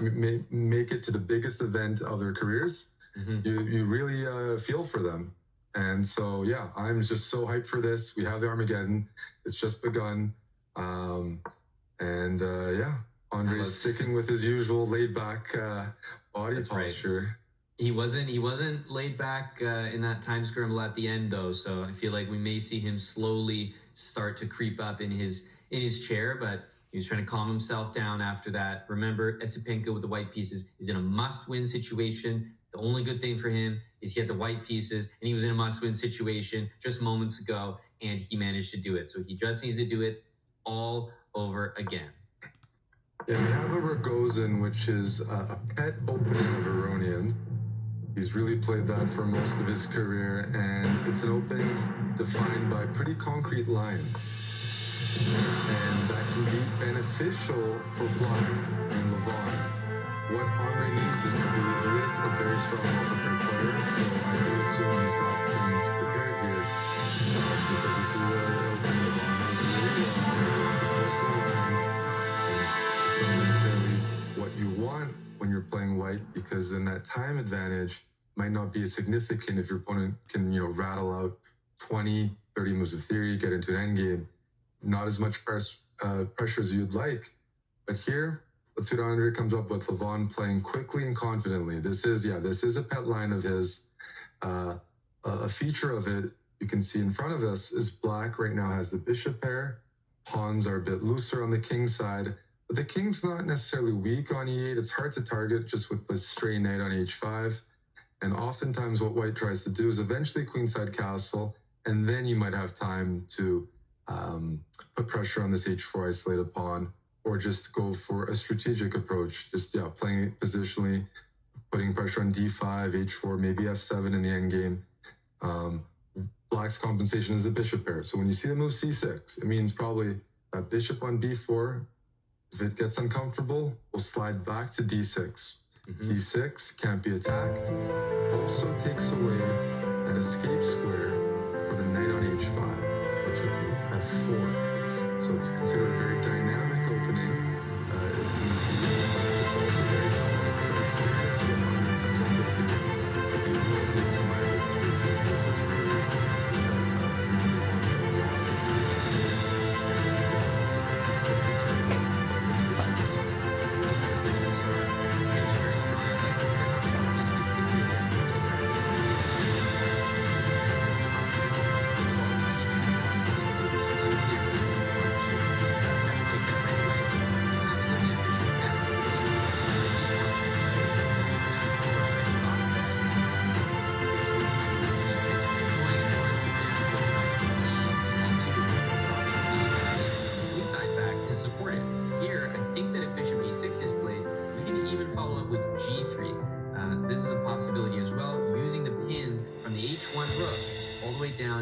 make it to the biggest event of their careers, you really feel for them. And so, yeah, I'm just so hyped for this. We have the Armageddon. It's just begun. Yeah, Andrey's sticking with his usual laid-back body posture. Right. He wasn't laid back in that time scramble at the end, though. So I feel like we may see him slowly start to creep up in his chair, but he was trying to calm himself down after that. Remember, Esipenko with the white pieces is in a must-win situation. The only good thing for him is he had the white pieces, and he was in a must-win situation just moments ago, and he managed to do it. So he just needs to do it all over again. Yeah, we have a Rogozin, which is a pet opening of Aronian. He's really played that for most of his career, and it's an opening defined by pretty concrete lines. And that can be beneficial for Black and Levon. What Andrey needs is to be, he is a very strong, well-prepared player, so I do assume he's got things prepared here, because this is a opening Levon knows really well. It's not necessarily what you want when you're playing white, because then that time advantage might not be as significant if your opponent can, rattle out 20, 30 moves of theory, get into an endgame. Not as much pressure as you'd like. But here, let's see what Andrey comes up with. Levon playing quickly and confidently. This is a pet line of his. A feature of it you can see in front of us is Black right now has the bishop pair. Pawns are a bit looser on the king side. But the king's not necessarily weak on e8. It's hard to target just with the stray knight on h5. And oftentimes what white tries to do is eventually queenside castle, and then you might have time to put pressure on this h4 isolated pawn, or just go for a strategic approach. Just, playing it positionally, putting pressure on d5, h4, maybe f7 in the endgame. Black's compensation is the bishop pair. So when you see the move c6, it means probably that bishop on b4, if it gets uncomfortable, we'll slide back to d6. d6 can't be attacked. Also takes away that escape square for the knight on h5, which would be f4. So it's considered a very dynamic opening. If you it's also very similar to the previous one that comes up with because you will need some eyelids. This is really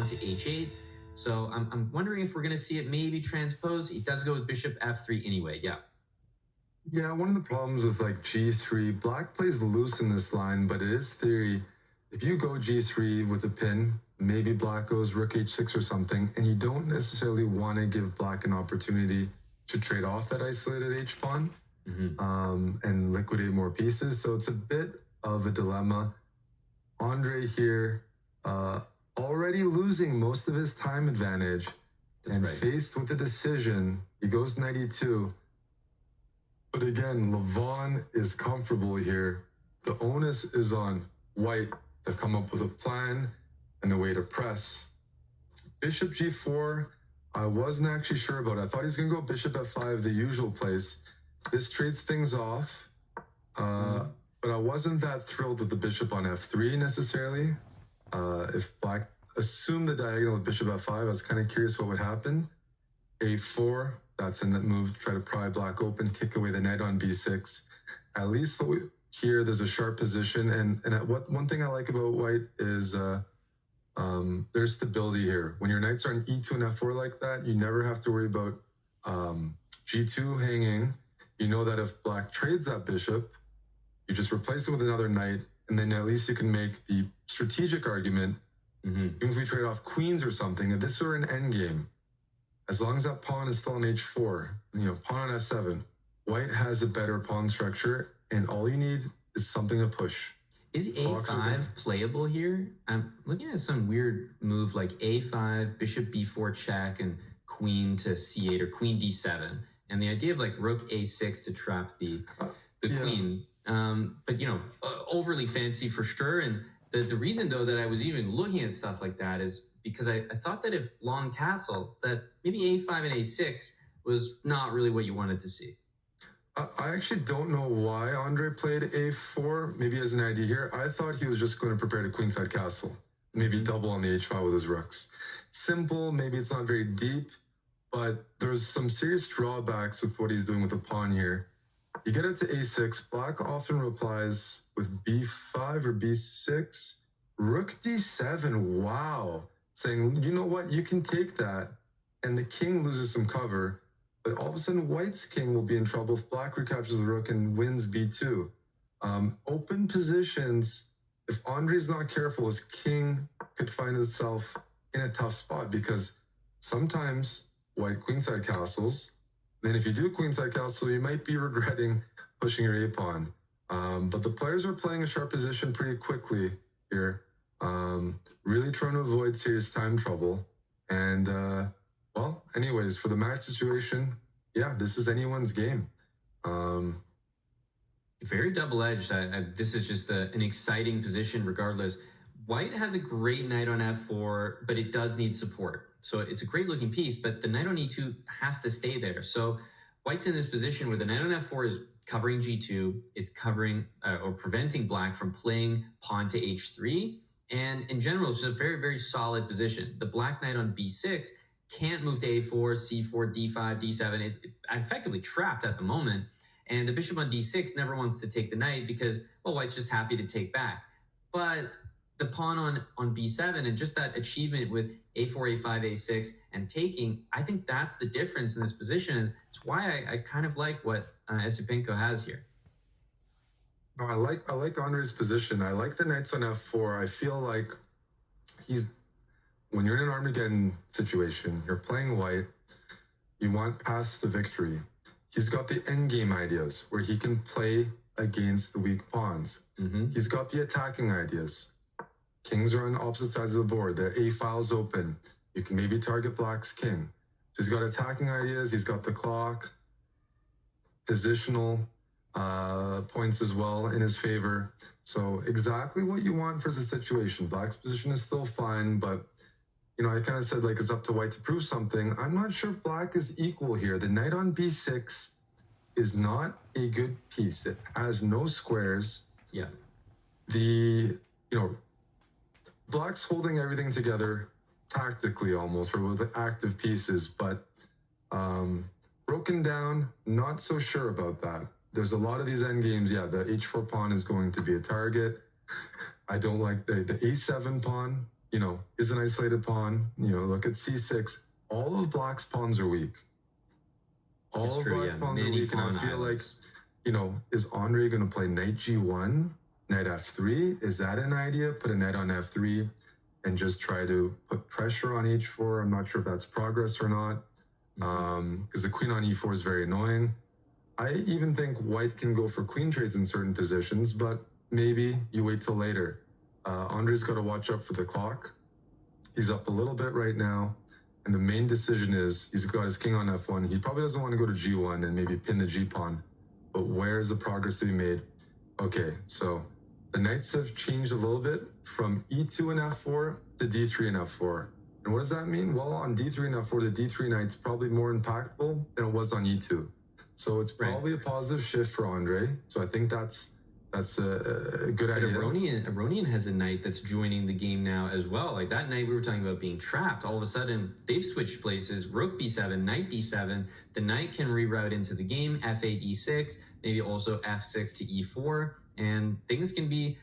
h8. So I'm wondering if we're going to see it maybe transpose. He does go with bishop f3 anyway. Yeah, one of the problems with like g3, Black plays loose in this line, but it is theory. If you go g3 with a pin, maybe Black goes rook h6 or something, and you don't necessarily want to give Black an opportunity to trade off that isolated h-pawn and liquidate more pieces. So it's a bit of a dilemma. Andrey here, already losing most of his time advantage. That's and right. Faced with a decision, he goes 92. But again, Levon is comfortable here. The onus is on white to come up with a plan and a way to press. Bishop g4, I wasn't actually sure about it. I thought he was going to go bishop f5, the usual place. This trades things off. But I wasn't that thrilled with the bishop on f3 necessarily. If Black assumed the diagonal of bishop f5, I was kind of curious what would happen. a4, that's in that move to try to pry Black open, kick away the knight on b6. At least here, there's a sharp position. And one thing I like about white is there's stability here. When your knights are on e2 and f4 like that, you never have to worry about g2 hanging. You know that if Black trades that bishop, you just replace it with another knight, and then at least you can make the strategic argument. Even if we trade off queens or something, if this were an endgame, as long as that pawn is still on h4, pawn on f7, white has a better pawn structure, and all you need is something to push. Is a5 playable here? I'm looking at some weird move like a5, bishop b4 check, and queen to c8 or queen d7. And the idea of like rook a6 to trap the queen. But, overly fancy for sure. And the reason, though, that I was even looking at stuff like that is because I thought that if long castle, that maybe a5 and a6 was not really what you wanted to see. I actually don't know why Andrey played a4. Maybe as an idea here. I thought he was just going to prepare to queenside castle. Maybe double on the h5 with his rooks. Simple, maybe it's not very deep, but there's some serious drawbacks with what he's doing with the pawn here. You get it to a6, black often replies with b5 or b6. Rook d7, wow. Saying, you know what, you can take that. And the king loses some cover. But all of a sudden, white's king will be in trouble if black recaptures the rook and wins b2. Open positions, if Andrey's not careful, his king could find itself in a tough spot because sometimes white queenside castles, then if you do queenside castle, you might be regretting pushing your a-pawn. But the players are playing a sharp position pretty quickly here, really trying to avoid serious time trouble. And well, anyways, for the match situation, yeah, this is anyone's game. Very double-edged. This is just an exciting position regardless. White has a great knight on f4, but it does need support. So it's a great-looking piece, but the knight on e2 has to stay there. So white's in this position where the knight on f4 is covering g2. It's covering or preventing black from playing pawn to h3. And in general, it's just a very, very solid position. The black knight on b6 can't move to a4, c4, d5, d7. It's effectively trapped at the moment. And the bishop on d6 never wants to take the knight because, well, white's just happy to take back. But the pawn on b7 and just that achievement with a4, a5, a6 and taking, I think that's the difference in this position. And it's why I kind of like what Esipenko has here. No, I like Andrey's position. I like the knights on f4. I feel like when you're in an Armageddon situation, you're playing white, you want paths to victory. He's got the endgame ideas where he can play against the weak pawns. He's got the attacking ideas. Kings are on opposite sides of the board. The a file's open. You can maybe target black's king. So he's got attacking ideas. He's got the clock, positional points as well in his favor. So exactly what you want for the situation. Black's position is still fine, but I kind of said like it's up to white to prove something. I'm not sure if black is equal here. The knight on b6 is not a good piece. It has no squares. Yeah. Black's holding everything together tactically almost, or with active pieces, but broken down, not so sure about that. There's a lot of these endgames. Yeah, the h4 pawn is going to be a target. I don't like the a7 pawn. Is an isolated pawn. Look at c6. All of black's pawns are weak. All of black's pawns are weak, and I feel like, is Andrey going to play knight g1, knight f3? Is that an idea? Put a knight on f3 and just try to put pressure on h4. I'm not sure if that's progress or not, because the queen on e4 is very annoying. I even think white can go for queen trades in certain positions, but maybe you wait till later. Andrey's got to watch out for the clock. He's up a little bit right now. And the main decision is he's got his king on f1. He probably doesn't want to go to g1 and maybe pin the g-pawn. But where's the progress that he made? Okay, so the knights have changed a little bit from e2 and f4 to d3 and f4. And what does that mean? Well, on d3 and f4, the d3 knight's probably more impactful than it was on e2. So it's probably a positive shift for Andrey. So I think that's a good idea. Aronian has a knight that's joining the game now as well. Like that knight we were talking about being trapped. All of a sudden, they've switched places. Rook b7, knight d7. The knight can reroute into the game. f8, e6. Maybe also f6 to e4. And things can be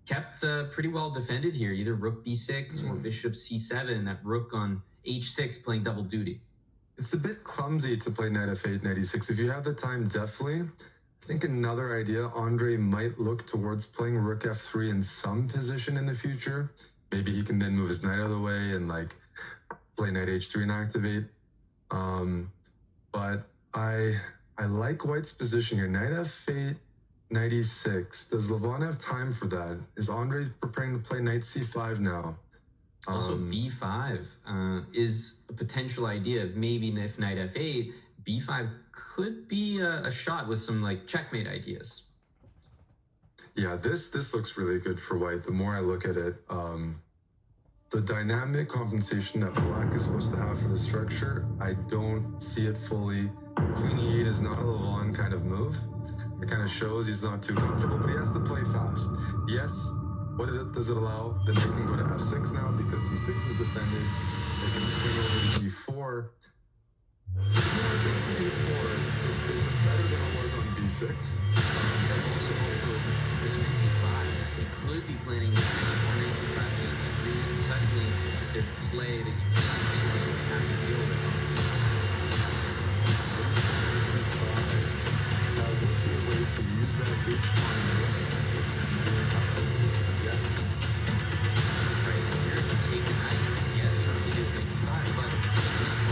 kept pretty well defended here. Either rook b6 or bishop c7. That rook on h6 playing double duty. It's a bit clumsy to play knight f8, knight e6. If you have the time, definitely. I think another idea, Andrey might look towards playing rook f3 in some position in the future. Maybe he can then move his knight out of the way and play knight h3 and activate. But I like white's position here. Knight f8, knight e6. Does Levon have time for that? Is Andrey preparing to play knight c5 now? Also, b5 is a potential idea of maybe if knight f8, b5 could be a shot with some like checkmate ideas. Yeah, this looks really good for white. The more I look at it, the dynamic compensation that black is supposed to have for the structure, I don't see it fully. Queen e8 is not a Levon kind of move. It kind of shows he's not too comfortable, but he has to play fast. Yes, what does it allow? Then they can go to f6 now because c6 is defended. They can swing over to g4. This d4 is better than it was on b6. Also, there's an g5. They could be planning on g5 h3, and suddenly there's play that you can't have to deal with. To use that h1 yes. Right here, to take a knight, yes, you don't need to do h5, but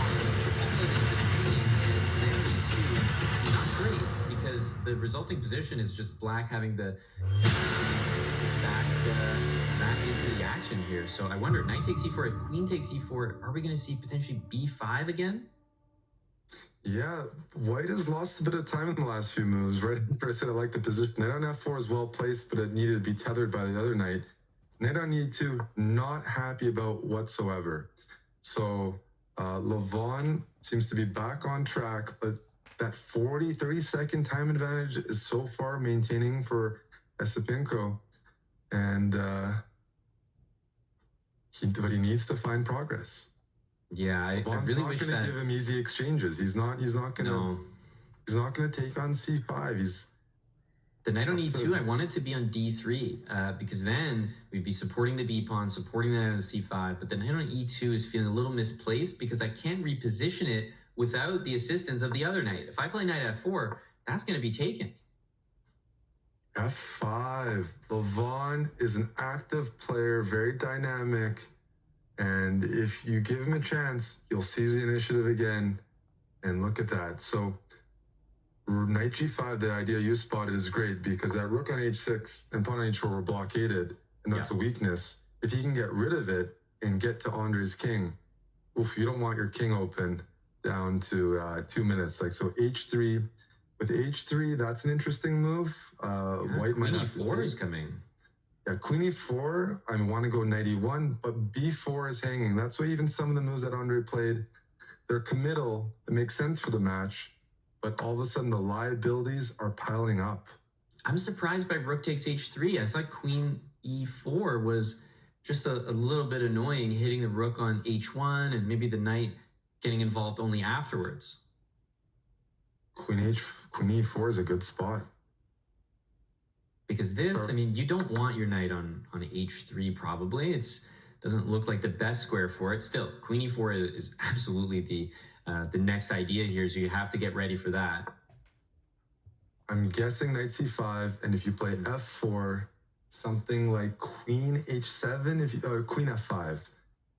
all it's just taking and then e2, not great, because the resulting position is just black having the back into the action here. So I wonder, knight takes e4, if queen takes e4, are we going to see potentially b5 again? Yeah, white has lost a bit of time in the last few moves, right? After I said I like the position. Knight on f4 is well placed, but it needed to be tethered by the other knight. Knight on e2, not happy about whatsoever. So Levon seems to be back on track, but that 30-second time advantage is so far maintaining for Esipenko. And but he needs to find progress. Yeah, I really wish that. He's not going to give him easy exchanges. He's not going to. He's not going to take on c5. The knight on e2. I want it to be on d3 because then we'd be supporting the b pawn, supporting the knight on c5. But the knight on e2 is feeling a little misplaced because I can't reposition it without the assistance of the other knight. If I play knight f4, that's going to be taken. f5. Levon is an active player, very dynamic. And if you give him a chance, you'll seize the initiative again. And look at that. So knight g5, the idea you spotted is great because that rook on h6 and pawn on h4 were blockaded, and that's a weakness. If he can get rid of it and get to Andrey's king, oof, you don't want your king open down to 2 minutes. Like, so h3, with h3, that's an interesting move. White might have e4 is coming. Yeah, queen e4, I want to go knight e1, but b4 is hanging. That's why even some of the moves that Andrey played, they're committal. It makes sense for the match, but all of a sudden the liabilities are piling up. I'm surprised by rook takes h3. I thought queen e4 was just a little bit annoying, hitting the rook on h1 and maybe the knight getting involved only afterwards. Queen e4 is a good spot. Because this, I mean, you don't want your knight on h3 probably. It's doesn't look like the best square for it. Still, queen e4 is absolutely the next idea here, so you have to get ready for that. I'm guessing knight c5, and if you play f4, something like queen h7, if you queen f5.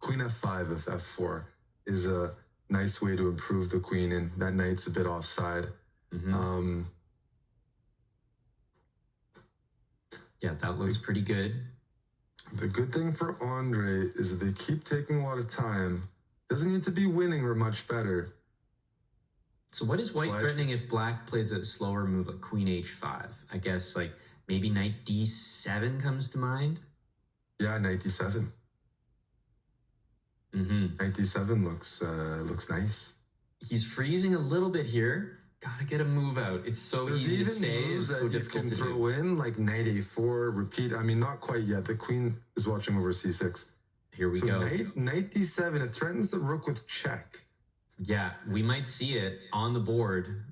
Queen f5 of f4 is a nice way to improve the queen, and that knight's a bit offside. Yeah, that looks pretty good. The good thing for Andrey is that they keep taking a lot of time. Doesn't need to be winning or much better. So what is white threatening if black plays a slower move like queen h5? I guess like maybe knight d7 comes to mind? Yeah, knight d7. Knight d7 looks nice. He's freezing a little bit here. Gotta get a move out. It's so easy to say. It's so difficult to throw in, like knight a4, repeat. I mean, not quite yet. The queen is watching over c6. Here we go. Knight d7. It threatens the rook with check. Yeah, we might see it on the board.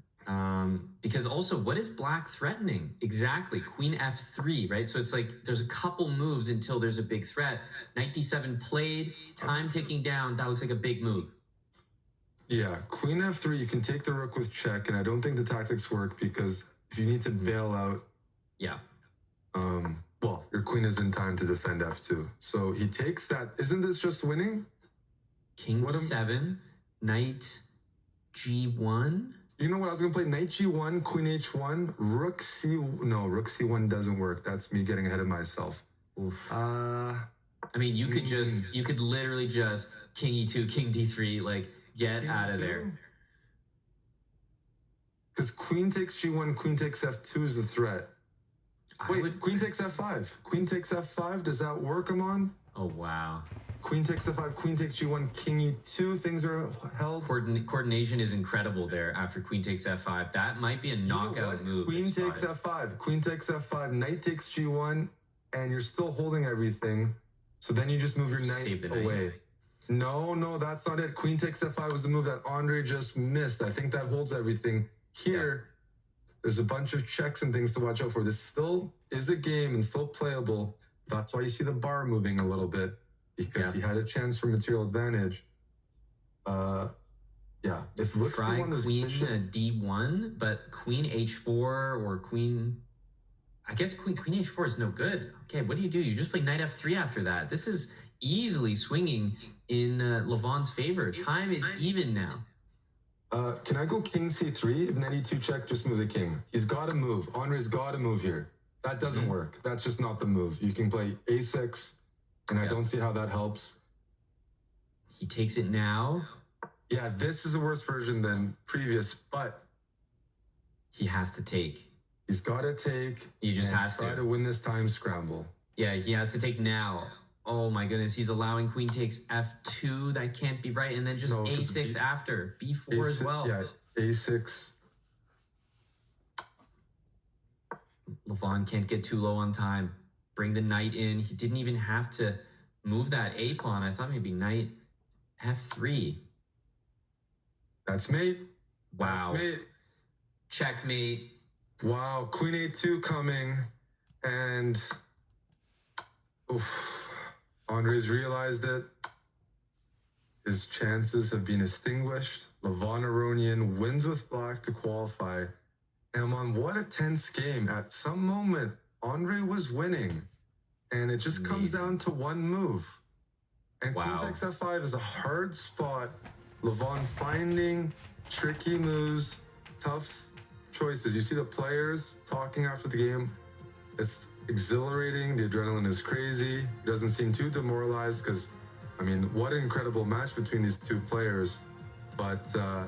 Because also, what is black threatening? Exactly. Queen f3, right? So it's like there's a couple moves until there's a big threat. Knight d7 played, time ticking down. That looks like a big move. Yeah, queen f3, you can take the rook with check, and I don't think the tactics work because if you need to bail out, well, your queen is in time to defend f2. So he takes that. Isn't this just winning? King b7, knight g1. You know what? I was gonna play knight g1, queen h1, rook c. No, rook c1 doesn't work. That's me getting ahead of myself. Oof. I mean, you could literally just king e2, king d3, like get out of there. Because queen takes g1, queen takes f2 is the threat. Wait, queen takes f5. Queen takes f5. Does that work, Amon? Oh, wow. Queen takes f5, queen takes g1, king e2. Things are held. Coordination is incredible there after queen takes f5. That might be a knockout move. Queen takes f5, queen takes f5, knight takes g1, and you're still holding everything. So then you just move your knight away. No, that's not it. Queen takes f5 was the move that Andrey just missed. I think that holds everything. Here, there's a bunch of checks and things to watch out for. This still is a game and still playable. That's why you see the bar moving a little bit, because he had a chance for material advantage. If rook try c1 queen d1, but queen h4 or queen... I guess queen h4 is no good. Okay, what do? You just play knight f3 after that. This is easily swinging in Levon's favor. Time is even now. Can I go king c3? If knight e2 check, just move the king. He's got to move. Andrey's got to move here. That doesn't work. That's just not the move. You can play a6, and I don't see how that helps. He takes it now. Yeah, this is a worse version than previous, but he has to take. He's got to take. He just has to try to win this time scramble. Yeah, he has to take now. Oh my goodness, he's allowing queen takes f2. That can't be right. And then just a6 after. b4 as well. Yeah, a6. Levon can't get too low on time. Bring the knight in. He didn't even have to move that a pawn. I thought maybe knight f3. That's mate. Wow. That's mate. Checkmate. Wow, queen a2 coming, and Andrey's realized it. His chances have been extinguished. Levon Aronian wins with black to qualify. And on what a tense game. At some moment, Andrey was winning, and it just comes down to one move. And queen takes f5 is a hard spot. Levon finding tricky moves, tough choices. You see the players talking after the game. It's exhilarating. The adrenaline is crazy. He doesn't seem too demoralized because, I mean, what an incredible match between these two players. But I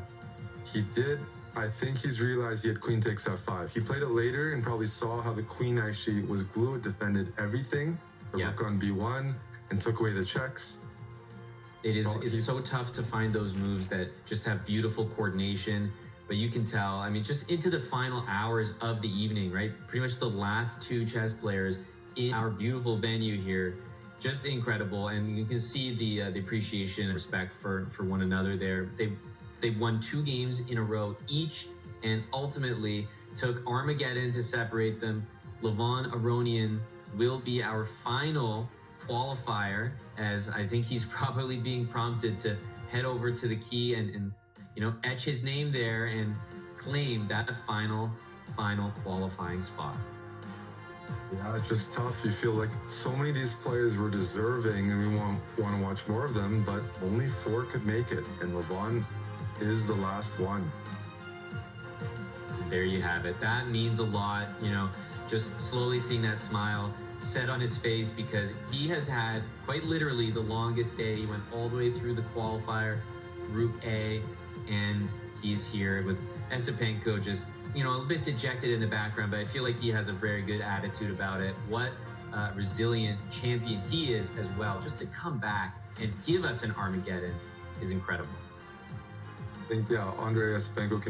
think he's realized he had queen takes f5. He played it later and probably saw how the queen actually was glued, defended everything. The rook on b1 and took away the checks. It's so tough to find those moves that just have beautiful coordination. But you can tell, I mean, just into the final hours of the evening, right? Pretty much the last two chess players in our beautiful venue here. Just incredible. And you can see the appreciation and respect for one another there. They won 2 games in a row each, and ultimately took Armageddon to separate them. Levon Aronian will be our final qualifier, as I think he's probably being prompted to head over to the key and etch his name there and claim that final qualifying spot. Yeah, it's just tough. You feel like so many of these players were deserving, and we want to watch more of them, but only 4 could make it, and Levon is the last one. There you have it. That means a lot, just slowly seeing that smile set on his face, because he has had quite literally the longest day. He went all the way through the qualifier, Group A, and he's here with Esipenko just, a bit dejected in the background, but I feel like he has a very good attitude about it. What a resilient champion he is as well. Just to come back and give us an Armageddon is incredible. I think, Andrey Esipenko can